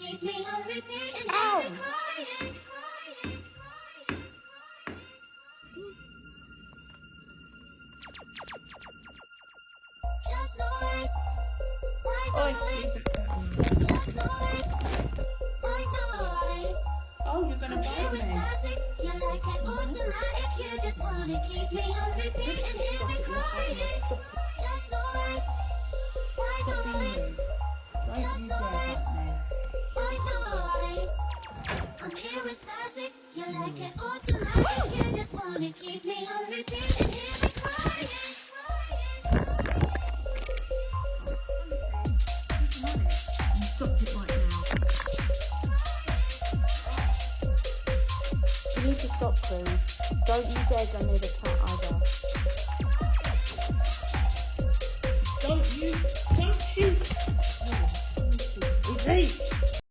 keep me on repeat and Ow. keep me crying. Just noise, white Oi, noise. leave the- Just noise, white noise. Oh, you're gonna I'm bite me. charismatic, you're like an automatic. You just wanna keep me on repeat and hear me crying. Just noise, white Stop being noise. rude. Don't you dare bite me. White noise. I'm charismatic, you're like an automatic. You just wanna keep me on repeat and hear me crying. Stop it right now. You need to stop, Cruz. Don't you dare go near the cat either. Don't you? Easy.